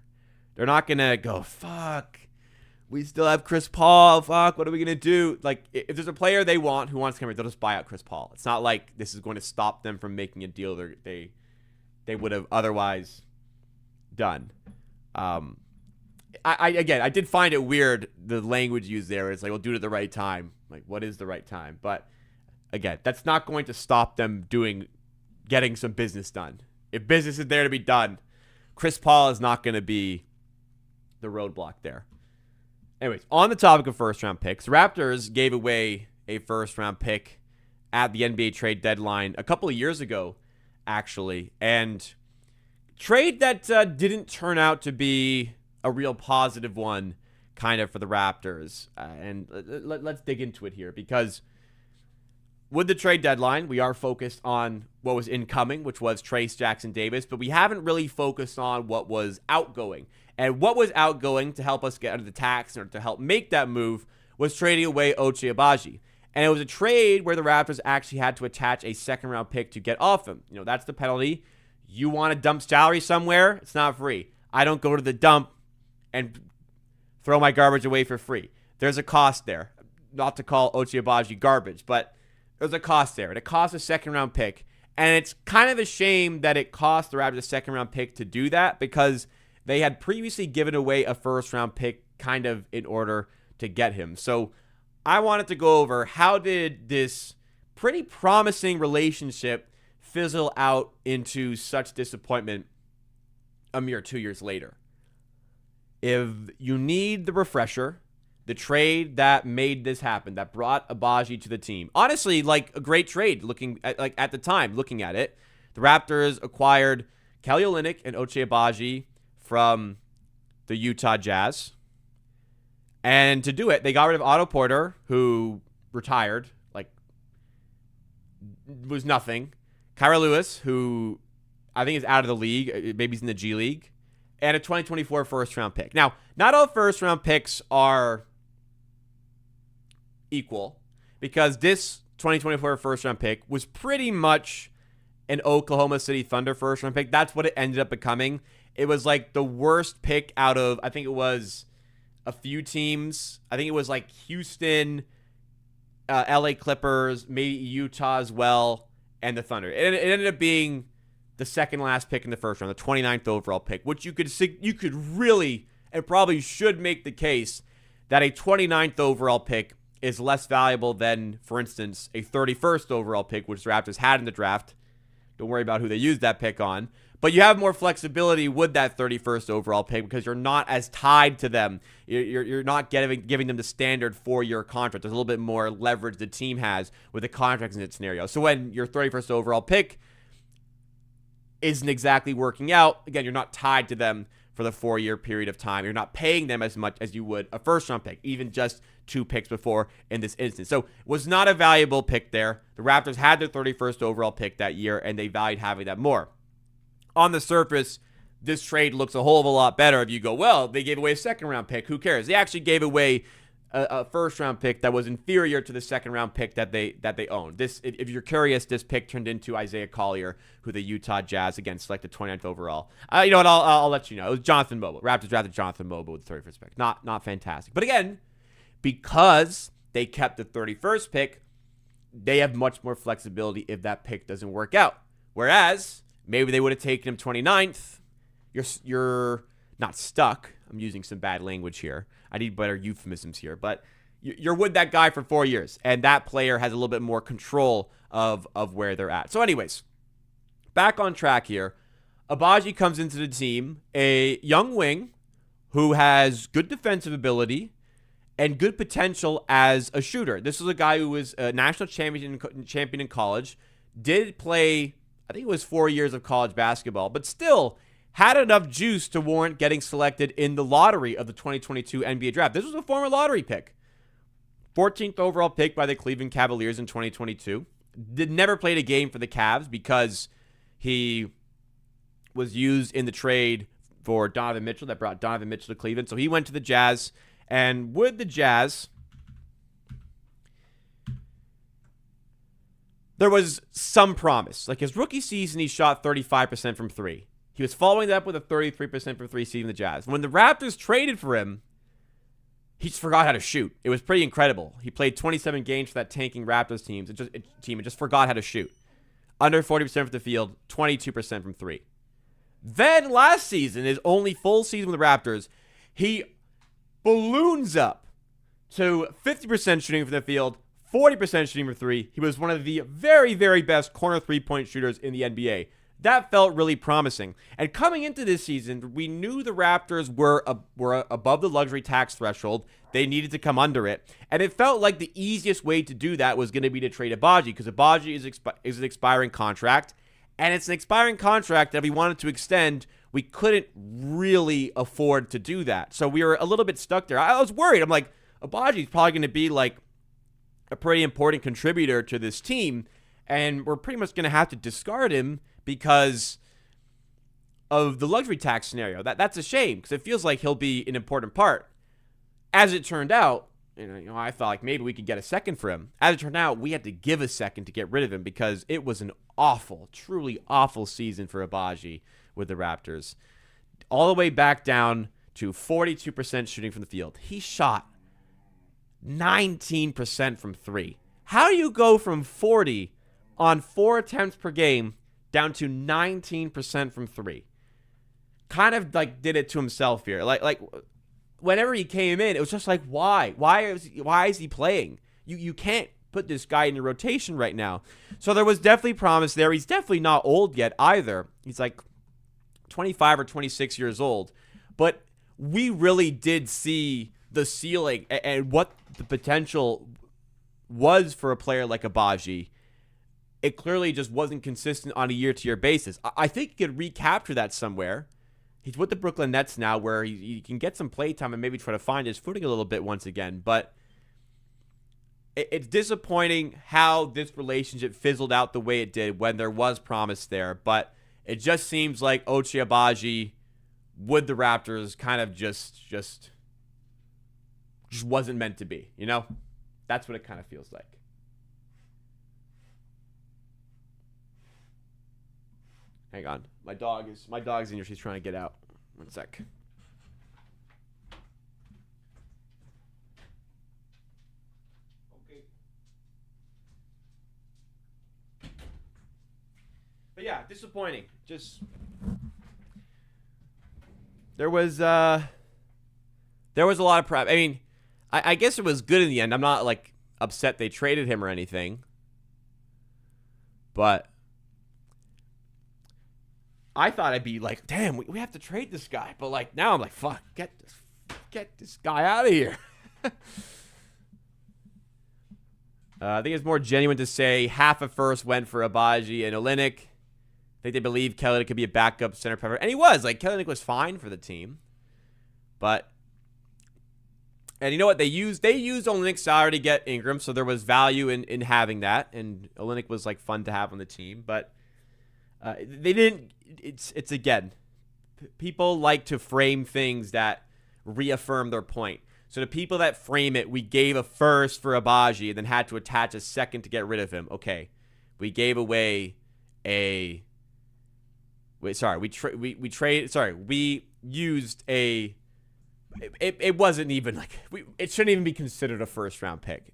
they're not going to go, fuck, we still have Chris Paul. Fuck, what are we going to do? Like, if there's a player they want who wants to come here, they'll just buy out Chris Paul. It's not like this is going to stop them from making a deal they would have otherwise done. I did find it weird, the language used there. It's like, we'll do it at the right time. Like, what is the right time? But, again, that's not going to stop them getting some business done. If business is there to be done, Chris Paul is not going to be the roadblock there. Anyways, on the topic of first-round picks, the Raptors gave away a first-round pick at the NBA trade deadline a couple of years ago, actually. And trade that didn't turn out to be a real positive one, kind of, for the Raptors. And let's dig into it here, because with the trade deadline, we are focused on what was incoming, which was Trayce Jackson-Davis, but we haven't really focused on what was outgoing. And what was outgoing to help us get under the tax or to help make that move was trading away Ochai Agbaji. And it was a trade where the Raptors actually had to attach a second-round pick to get off him. That's the penalty. You want to dump salary somewhere? It's not free. I don't go to the dump and throw my garbage away for free. There's a cost there. Not to call Ochai Agbaji garbage, but there's a cost there. And it costs a second-round pick. And it's kind of a shame that it cost the Raptors a second-round pick to do that, because they had previously given away a first-round pick kind of in order to get him. So I wanted to go over, how did this pretty promising relationship fizzle out into such disappointment a mere 2 years later? If you need the refresher, the trade that made this happen, that brought Agbaji to the team, honestly, like a great trade at the time, looking at it. The Raptors acquired Kelly Olynyk and Ochai Agbaji from the Utah Jazz. And to do it, they got rid of Otto Porter, who retired, was nothing. Kyra Lewis, who I think is out of the league, maybe he's in the G League, and a 2024 first-round pick. Now, not all first-round picks are equal, because this 2024 first-round pick was pretty much an Oklahoma City Thunder first-round pick. That's what it ended up becoming. It was like the worst pick out of, I think it was a few teams. I think it was like Houston, LA Clippers, maybe Utah as well, and the Thunder. It ended up being the second last pick in the first round, the 29th overall pick, which you could really and probably should make the case that a 29th overall pick is less valuable than, for instance, a 31st overall pick, which the Raptors had in the draft. Don't worry about who they used that pick on. But you have more flexibility with that 31st overall pick because you're not as tied to them. You're not giving them the standard 4-year contract. There's a little bit more leverage the team has with the contracts in that scenario. So when your 31st overall pick isn't exactly working out, again, you're not tied to them for the 4-year period of time. You're not paying them as much as you would a first-round pick, even just 2 picks before in this instance. So it was not a valuable pick there. The Raptors had their 31st overall pick that year, and they valued having that more. On the surface, this trade looks a whole of a lot better if you go, well, they gave away a second-round pick. Who cares? They actually gave away a first-round pick that was inferior to the second-round pick that they owned. This, if you're curious, this pick turned into Isaiah Collier, who the Utah Jazz, again, selected 29th overall. You know what? I'll let you know. It was Jonathan Mobile. Raptors drafted Jonathan Mobile with the 31st pick. Not fantastic. But again, because they kept the 31st pick, they have much more flexibility if that pick doesn't work out. Whereas maybe they would have taken him 29th. You're not stuck. I'm using some bad language here. I need better euphemisms here. But you're with that guy for 4 years, and that player has a little bit more control of where they're at. So anyways, back on track here. Agbaji comes into the team, a young wing who has good defensive ability and good potential as a shooter. This was a guy who was a national champion in college, did play, I think it was 4 years of college basketball, but still had enough juice to warrant getting selected in the lottery of the 2022 NBA draft. This was a former lottery pick. 14th overall pick by the Cleveland Cavaliers in 2022. Never played a game for the Cavs because he was used in the trade for Donovan Mitchell that brought Donovan Mitchell to Cleveland. So he went to the Jazz. And with the Jazz, there was some promise. Like his rookie season, he shot 35% from 3. He was following that up with a 33% from 3 season in the Jazz. When the Raptors traded for him, he just forgot how to shoot. It was pretty incredible. He played 27 games for that tanking Raptors team. It just forgot how to shoot. Under 40% from the field, 22% from 3. Then last season, his only full season with the Raptors, he balloons up to 50% shooting from the field, 40% shooting from 3. He was one of the very, very best corner three-point shooters in the NBA. That felt really promising. And coming into this season, we knew the Raptors were above the luxury tax threshold. They needed to come under it. And it felt like the easiest way to do that was going to be to trade Agbaji, because Agbaji is an expiring contract. And it's an expiring contract that if we wanted to extend, we couldn't really afford to do that. So we were a little bit stuck there. I was worried. I'm like, Agbaji is probably going to be like a pretty important contributor to this team. And we're pretty much going to have to discard him because of the luxury tax scenario. That's a shame because it feels like he'll be an important part. As it turned out, I thought like maybe we could get a second for him. As it turned out, we had to give a second to get rid of him because it was an awful, truly awful season for Agbaji with the Raptors. All the way back down to 42% shooting from the field. He shot 19% from 3. How do you go from 40 on 4 attempts per game down to 19% from 3? Kind of like did it to himself here. Like whenever he came in, it was just like, why? Why is he playing? You can't put this guy in your rotation right now. So there was definitely promise there. He's definitely not old yet either. He's like 25 or 26 years old. But we really did see the ceiling and what the potential was for a player like Agbaji. It clearly just wasn't consistent on a year-to-year basis. I think he could recapture that somewhere. He's with the Brooklyn Nets now where he can get some playtime and maybe try to find his footing a little bit once again. But it's disappointing how this relationship fizzled out the way it did when there was promise there. But it just seems like Ochai Agbaji with the Raptors kind of just wasn't meant to be, That's what it kind of feels like. Hang on. My dog's in here. She's trying to get out. One sec. Okay. yeah, disappointing. Just there was a lot of prep. I mean, I guess it was good in the end. I'm not like upset they traded him or anything, but I thought I'd be like, damn, we have to trade this guy. But like now I'm like, fuck, get this guy out of here. I think it's more genuine to say half a first went for Agbaji and Olynyk. I think they believe Kelly could be a backup center prepper. And he was. Like, Kelly was fine for the team. But, and you know what? They used Olynyk's salary to get Ingram, so there was value in having that. And Olynyk was, like, fun to have on the team. But they didn't, it's again, people like to frame things that reaffirm their point. So the people that frame it, we gave a first for Agbaji and then had to attach a second to get rid of him. Okay, we gave away a. Wait, sorry, we used a. It wasn't even like it shouldn't even be considered a first round pick.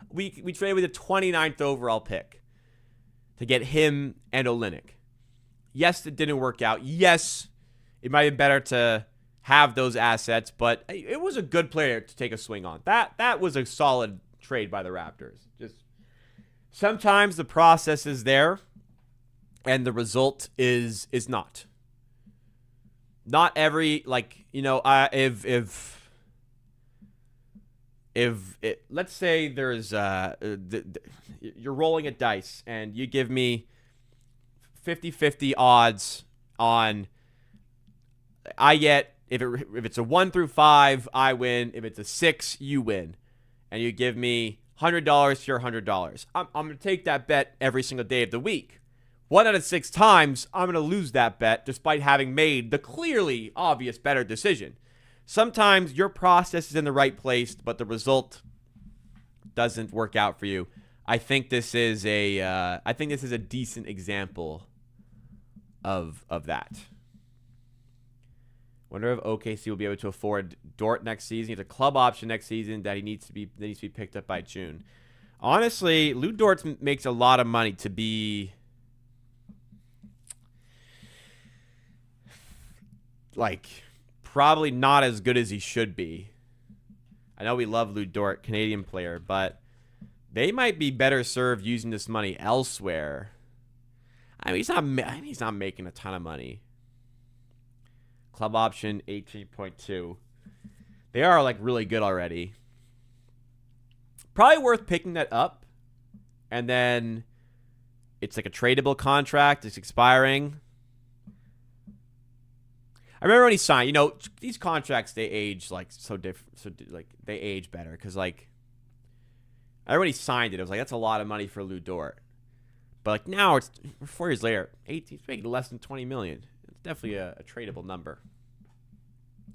We traded with a 29th overall pick to get him and Olynyk. Yes, it didn't work out. Yes, it might have been better to have those assets, but it was a good player to take a swing on. That was a solid trade by the Raptors. Just sometimes the process is there and the result is not. Not every, like, you know, if let's say there's you're rolling a dice and you give me 50-50 odds on I get if it's a 1 through 5, I win. If it's a 6, you win. And you give me $100 to your $100. I'm going to take that bet every single day of the week. 1 out of 6 times, I'm going to lose that bet despite having made the clearly obvious better decision. Sometimes your process is in the right place, but the result doesn't work out for you. I think this is a decent example of that. Wonder if OKC will be able to afford Dort next season. He has a club option next season that needs to be picked up by June. Honestly, Lou Dort makes a lot of money to be like probably not as good as he should be. I know we love Lou Dort, Canadian player, but they might be better served using this money elsewhere. I mean, he's not making a ton of money. Club option 18.2. They are like really good already. Probably worth picking that up. And then it's like a tradable contract. It's expiring. I remember when he signed, you know, these contracts, they age like so different. So like they age better. Because like, I remember when he signed it, it was like, that's a lot of money for Lou Dort. But like now it's 4 years later, he's making less than $20 million. It's definitely a tradable number.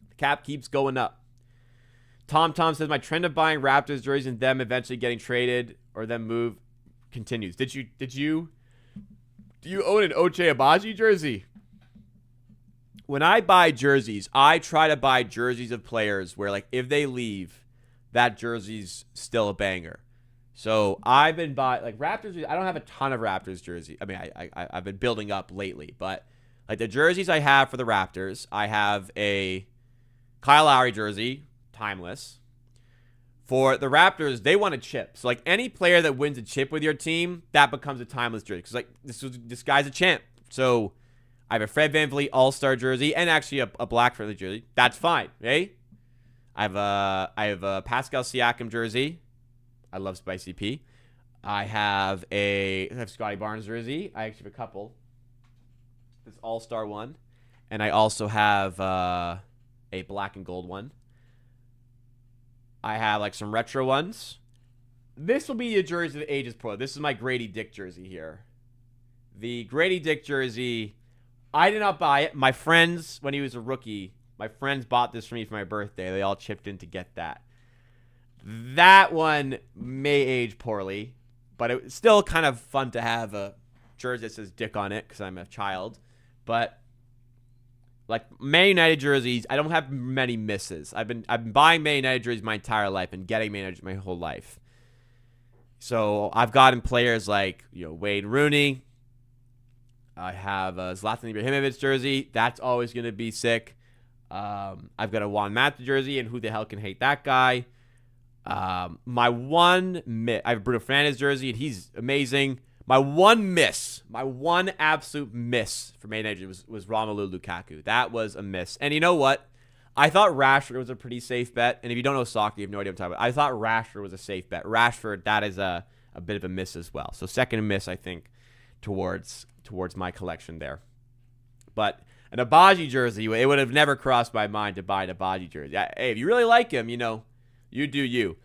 The cap keeps going up. Tom says, my trend of buying Raptors jerseys and them eventually getting traded or them move continues. Do you own an Ochai Agbaji jersey? When I buy jerseys, I try to buy jerseys of players where like if they leave, that jersey's still a banger. So I've been buying like Raptors. I don't have a ton of Raptors jersey. I mean, I've been building up lately, but like the jerseys I have for the Raptors, I have a Kyle Lowry jersey, timeless. For the Raptors, they want a chip. So like any player that wins a chip with your team, that becomes a timeless jersey. Because like this guy's a champ. So I have a Fred VanVleet All-Star jersey and actually a black Fred jersey. That's fine, eh? I have a Pascal Siakam jersey. I love Spicy P. I have Scotty Barnes jersey. I actually have a couple. This All-Star one. And I also have a black and gold one. I have like some retro ones. This will be a jersey that ages poorly. This is my Grady Dick jersey here. The Grady Dick jersey, I did not buy it. My friends, when he was a rookie, my friends bought this for me for my birthday. They all chipped in to get that. That one may age poorly, but it's still kind of fun to have a jersey that says Dick on it because I'm a child. But like Man United jerseys, I don't have many misses. I've been buying Man United jerseys my entire life and getting Man United my whole life. So I've gotten players like Wayne Rooney. I have a Zlatan Ibrahimovic jersey. That's always going to be sick. I've got a Juan Mata jersey, and who the hell can hate that guy? I have Bruno Fernandes jersey, and he's amazing. My one absolute miss for Man United was Romelu Lukaku. That was a miss. And you know what? I thought Rashford was a pretty safe bet. And if you don't know soccer, you have no idea what I'm talking about. I thought Rashford was a safe bet. Rashford, that is a bit of a miss as well. So second miss, I think, towards my collection there. But an Agbaji jersey, it would have never crossed my mind to buy an Agbaji jersey. Hey, if you really like him, you do you.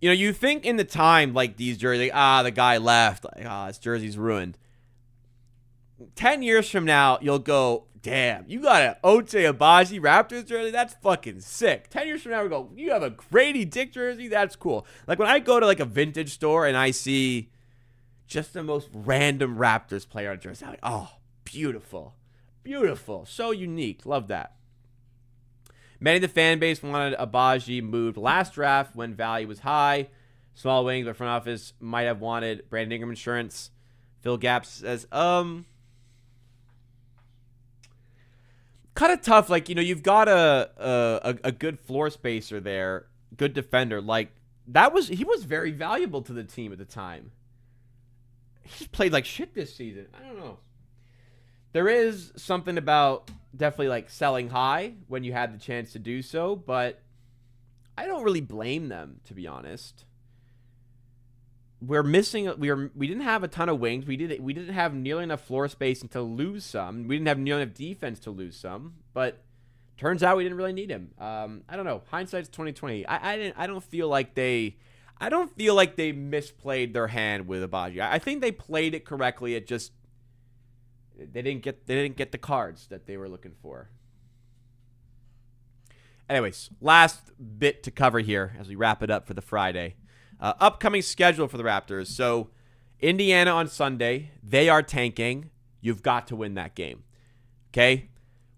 You think in the time, like, these jerseys, the guy left, his jersey's ruined. 10 years from now, you'll go, damn, you got an Ochai Agbaji Raptors jersey? That's fucking sick. 10 years from now, we go, you have a Grady Dick jersey? That's cool. Like, when I go to, like, a vintage store and I see just the most random Raptors player on jersey, I'm like, oh, beautiful. Beautiful. So unique. Love that. Many of the fan base wanted Agbaji moved last draft when value was high. Small wings, but front office might have wanted Brandon Ingram insurance. Phil Gaps says, kind of tough. Like, you've got a good floor spacer there, good defender. Like, he was very valuable to the team at the time. He's played like shit this season. I don't know. There is something about definitely like selling high when you had the chance to do so, but I don't really blame them, to be honest. We didn't have a ton of wings. We didn't have nearly enough floor space to lose some. We didn't have nearly enough defense to lose some, but turns out we didn't really need him. I don't know. Hindsight's 2020. I don't feel like they misplayed their hand with Agbaji. I think they played it correctly. It just they didn't get the cards that they were looking for. Anyways, last bit to cover here as we wrap it up for the Friday. Upcoming schedule for the Raptors. So, Indiana on Sunday. They are tanking. You've got to win that game. Okay?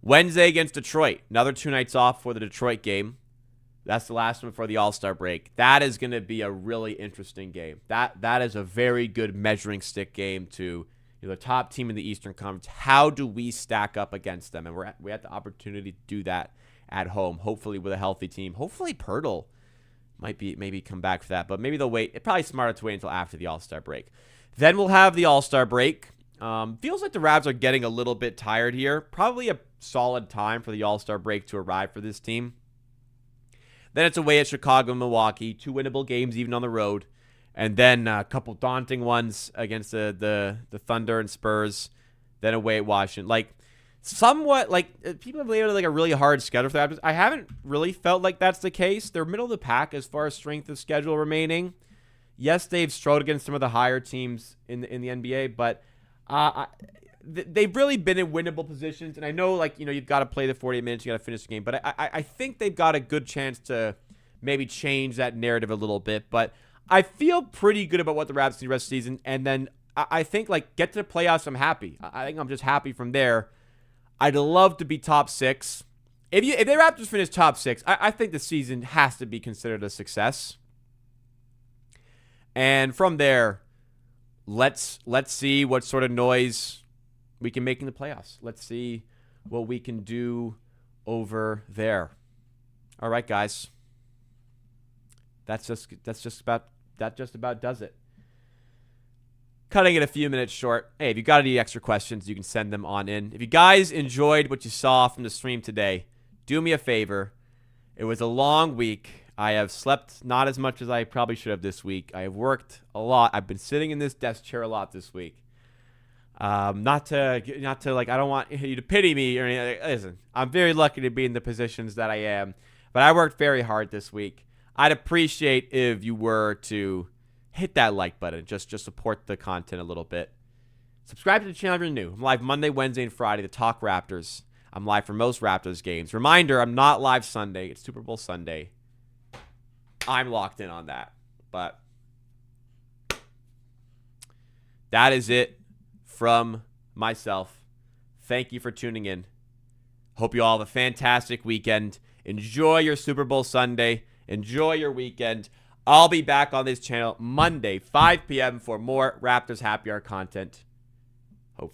Wednesday against Detroit. Another 2 nights off for the Detroit game. That's the last one before the All-Star break. That is going to be a really interesting game. That is a very good measuring stick game to the top team in the Eastern Conference. How do we stack up against them? And we had the opportunity to do that at home, hopefully with a healthy team. Hopefully Pirtle might maybe come back for that, but maybe they'll wait. It's probably smarter to wait until after the All-Star break. Then we'll have the All-Star break. Feels like the Ravs are getting a little bit tired here. Probably a solid time for the All-Star break to arrive for this team. Then it's away at Chicago and Milwaukee. 2 winnable games even on the road. And then a couple daunting ones against the Thunder and Spurs. Then away at Washington. Like, somewhat, like, people have laid out like a really hard schedule for the Raptors. I haven't really felt like that's the case. They're middle of the pack as far as strength of schedule remaining. Yes, they've struggled against some of the higher teams in the NBA, but they've really been in winnable positions. And I know, like, you've got to play the 48 minutes, you got to finish the game. But I think they've got a good chance to maybe change that narrative a little bit. But I feel pretty good about what the Raptors do the rest of the season. And then I think, like, get to the playoffs, I'm happy. I think I'm just happy from there. I'd love to be top 6. If the Raptors finish top 6, I think the season has to be considered a success. And from there, let's see what sort of noise we can make in the playoffs. Let's see what we can do over there. All right, guys. That just about does it. Cutting it a few minutes short. Hey, if you got any extra questions, you can send them on in. If you guys enjoyed what you saw from the stream today, do me a favor. It was a long week. I have slept not as much as I probably should have this week. I have worked a lot. I've been sitting in this desk chair a lot this week. Not to like, I don't want you to pity me or anything. Listen, I'm very lucky to be in the positions that I am, but I worked very hard this week. I'd appreciate if you were to hit that like button. Just support the content a little bit. Subscribe to the channel if you're new. I'm live Monday, Wednesday, and Friday to talk Raptors. I'm live for most Raptors games. Reminder, I'm not live Sunday. It's Super Bowl Sunday. I'm locked in on that. But that is it from myself. Thank you for tuning in. Hope you all have a fantastic weekend. Enjoy your Super Bowl Sunday. Enjoy your weekend. I'll be back on this channel Monday, 5 p.m. for more Raptors Happy Hour content.